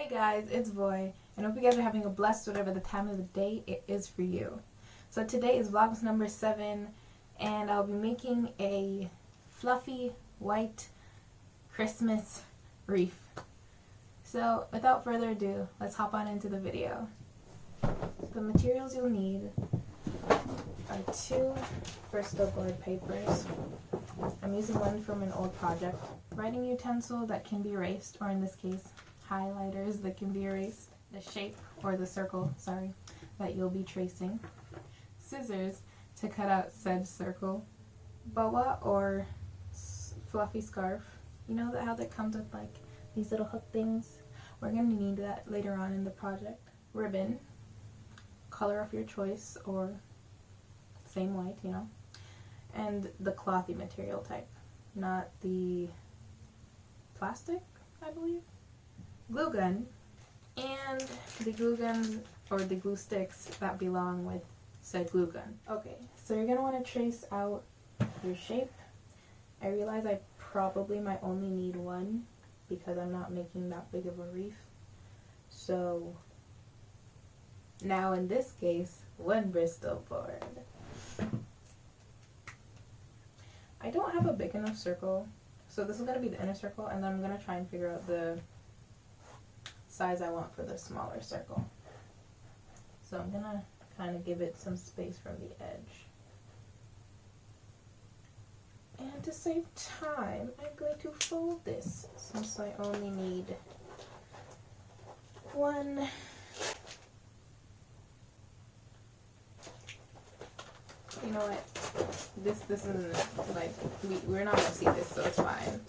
Hey guys, it's Voy, and I hope you guys are having a blessed whatever the time of the day it is for you. So today is Vlogmas number 7, and I'll be making a fluffy white Christmas reef. So without further ado, let's hop on into the video. The materials you'll need are 2 Bristol board papers. I'm using one from an old project. Writing utensil that can be erased, or in this case, highlighters that can be erased. The shape, or the circle, that you'll be tracing. Scissors to cut out said circle. Boa, or fluffy scarf. You know how that comes with like these little hook things? We're going to need that later on in the project. Ribbon, color of your choice, or same white, you know. And the clothy material type, not the plastic, I believe. Glue gun, and the glue guns or the glue sticks that belong with said glue gun. Okay, so you're going to want to trace out your shape. I realize I probably might only need one because I'm not making that big of a reef. So now in this case, 1 Bristol board. I don't have a big enough circle, so this is going to be the inner circle, and then I'm going to try and figure out the size I want for the smaller circle. So I'm going to kind of give it some space from the edge. And to save time, I'm going to fold this since I only need 1. You know what? This isn't like we're not gonna see this, so it's fine.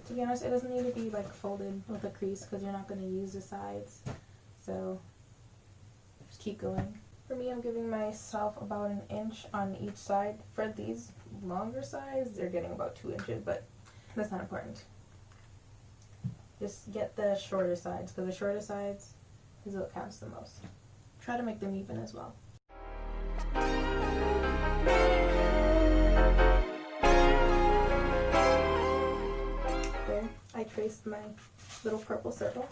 To be honest, it doesn't need to be like folded with a crease because you're not going to use the sides. So just keep going. For me, I'm giving myself about 1 inch on each side. For these longer sides, they're getting about 2 inches, but that's not important. Just get the shorter sides, because the shorter sides is what counts the most. Try to make them even as well. There, I traced my little purple circle.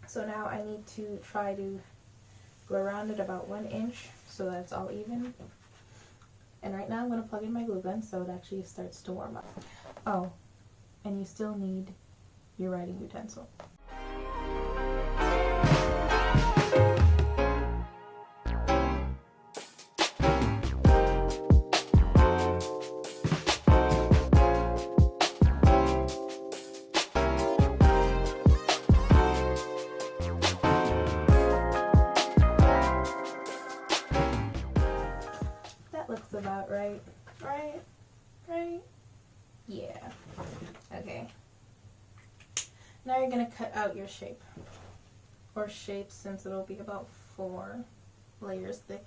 So now I need to try to go around it about 1 inch so that it's all even. And right now I'm going to plug in my glue gun so it actually starts to warm up. Oh, and you still need your writing utensil. Looks about right? Yeah. Okay. Now you're gonna cut out your shape, or shapes, since it'll be about 4 layers thick.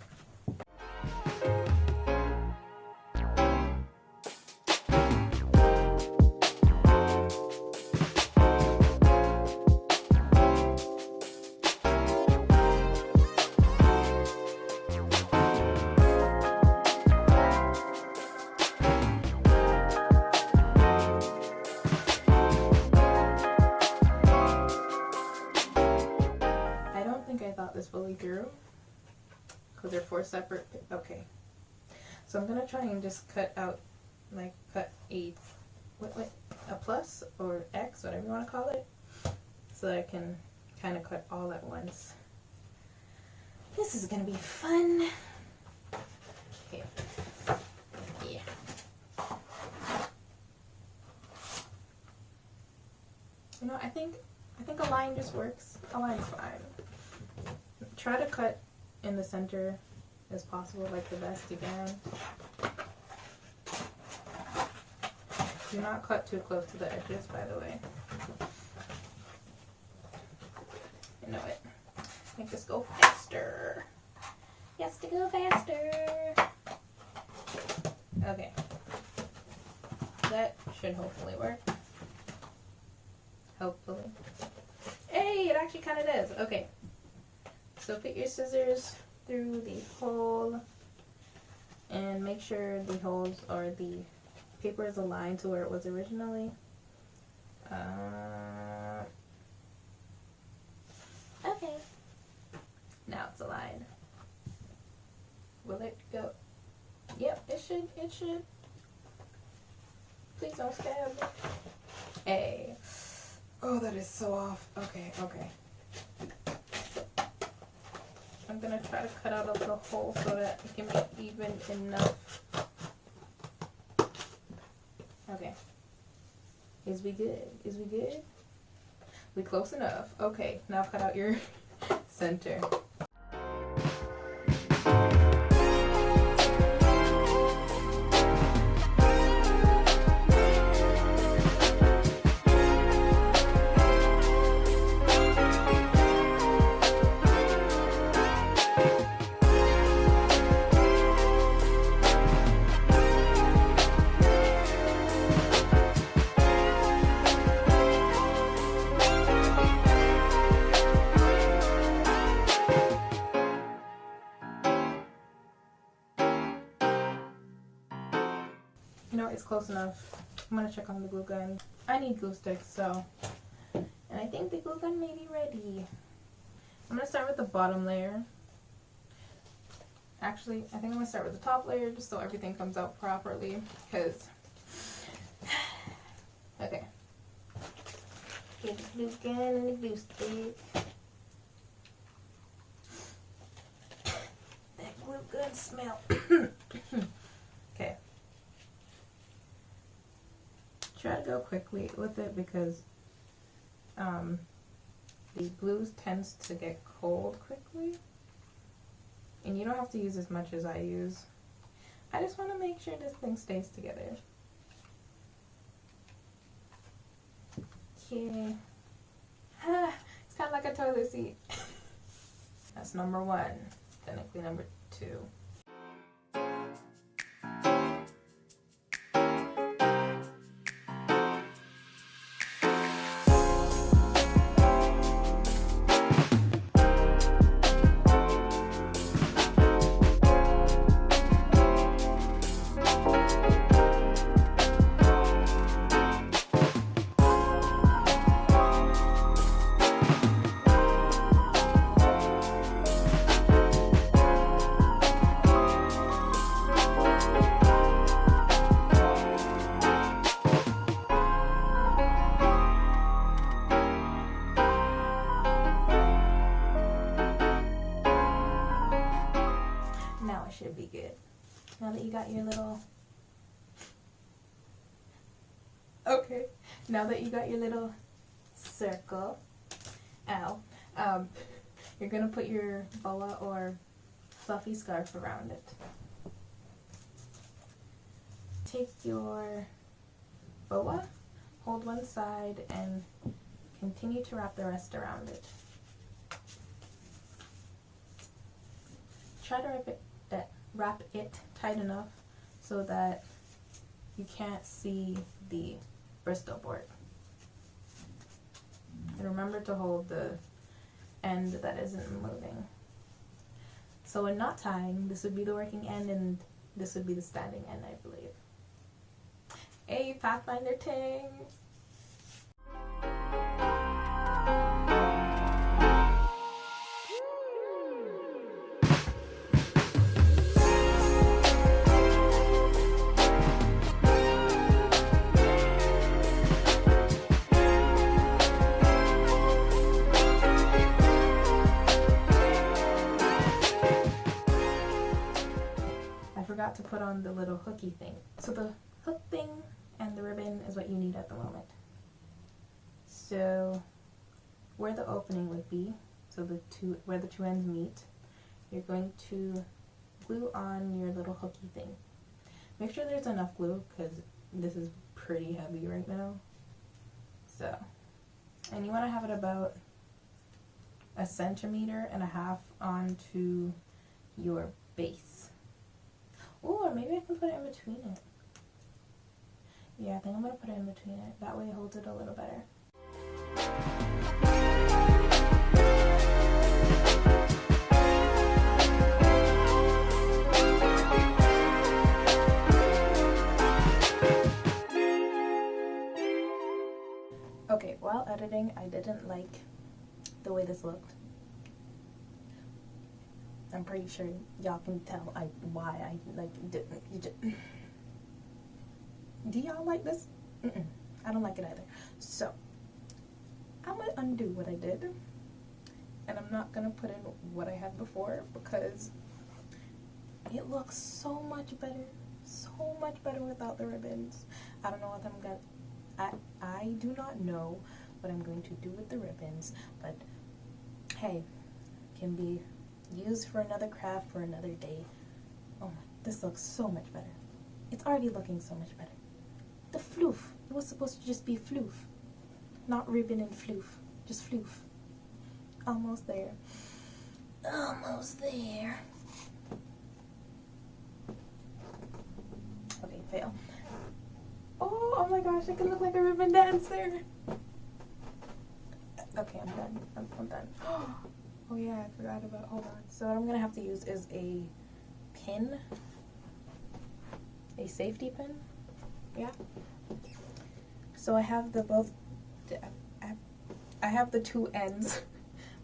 This fully through because they're 4 separate. Okay, so I'm gonna try and just cut out, like cut a plus or X, whatever you want to call it, so that I can kind of cut all at once. This is gonna be fun. Okay, yeah. You know, I think a line just works. A line's fine. Try to cut in the center as possible, like the best you can. Do not cut too close to the edges, by the way. You know it. Make this go faster. Yes, to go faster. Okay. That should hopefully work. hopefully. Hey, it actually kind of does. Okay. So put your scissors through the hole and make sure the holes or the paper is aligned to where it was originally. Okay. Now it's aligned. Will it go? Yep, it should. It should. Please don't stab me. Hey. Oh, that is so off. Okay, okay. I'm gonna try to cut out a little hole so that it can be even enough. Okay. Is we good? Is we good? We close enough. Okay, now cut out your center. You know, it's close enough. I'm gonna check on the glue gun. I need glue sticks, so. And I think the glue gun may be ready. I'm gonna start with the bottom layer. Actually, I think I'm gonna start with the top layer just so everything comes out properly, because. Okay. Get the glue gun and the glue stick. That glue gun smell. Okay. Try to go quickly with it because the glue tends to get cold quickly, and you don't have to use as much as I use. I just want to make sure this thing stays together. Okay. It's kind of like a toilet seat. That's number one. Technically number two. Should be good. Now that you got your little now that you got your little circle, you're gonna put your boa or fluffy scarf around it. Take your boa, hold one side, and continue to wrap the rest around it. Try to wrap it tight enough so that you can't see the Bristol board. And remember to hold the end that isn't moving. So in knot tying, this would be the working end and this would be the standing end, I believe. Hey, Pathfinder ting! To put on the little hooky thing. So the hook thing and the ribbon is what you need at the moment. So where the opening would be, so where the two ends meet, you're going to glue on your little hooky thing. Make sure there's enough glue because this is pretty heavy right now. So, and you want to have it about 1.5 centimeters onto your base. Or maybe I can put it in between it. Yeah, I think I'm going to put it in between it. That way it holds it a little better. while editing, I didn't like the way this looked. I'm pretty sure y'all can tell why I didn't. Do y'all like this? I don't like it either. So I'm gonna undo what I did, and I'm not gonna put in what I had before because it looks so much better without the ribbons. I don't know what I'm gonna. I do not know what I'm going to do with the ribbons, but hey, can be used for another craft for another day. Oh my, this looks so much better. It's already looking so much better. The floof, it was supposed to just be floof, not ribbon and floof, just floof. Almost there. Almost there. Okay, fail. Oh my gosh, I can look like a ribbon dancer. Okay, I'm done. I'm done. Oh yeah, I forgot about, hold on. So what I'm gonna have to use is a pin, a safety pin, yeah. So I have I have the two ends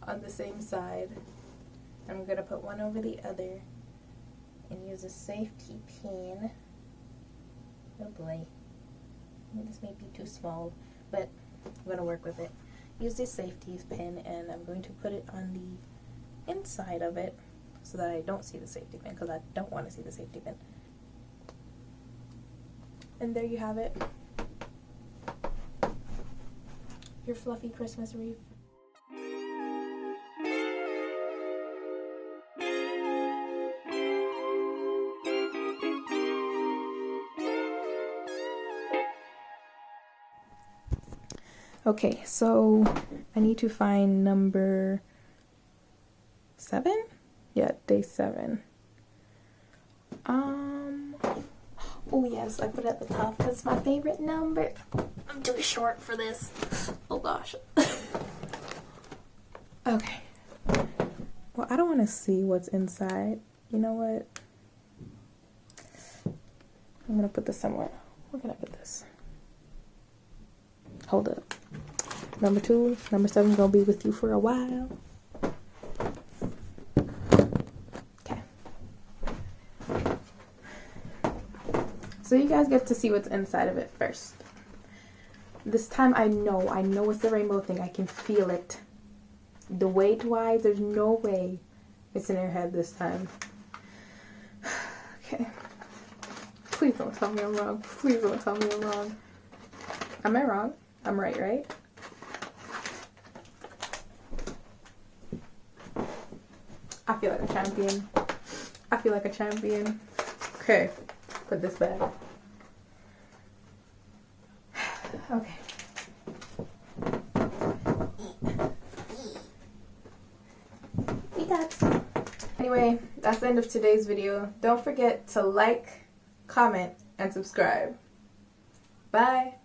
on the same side. I'm gonna put one over the other and use a safety pin. Oh boy, this may be too small, but I'm gonna work with it. Use this safety pin, and I'm going to put it on the inside of it so that I don't see the safety pin, because I don't want to see the safety pin. And there you have it, your fluffy Christmas wreath. Okay, so I need to find number 7? Yeah, day 7. Oh yes, I put it at the top because it's my favorite number. I'm too short for this. Oh gosh. Okay. Well, I don't want to see what's inside. You know what? I'm going to put this somewhere. Where can I put this? Hold up. Number 2, number 7 gonna be with you for a while. Okay. So you guys get to see what's inside of it first. This time I know it's the rainbow thing. I can feel it. The weight-wise, there's no way it's an airhead this time. Okay. Please don't tell me I'm wrong. Please don't tell me I'm wrong. Am I wrong? I'm right, right? I feel like a champion. I feel like a champion. Okay, put this back. Okay. Anyway, that's the end of today's video. Don't forget to like, comment, and subscribe. Bye.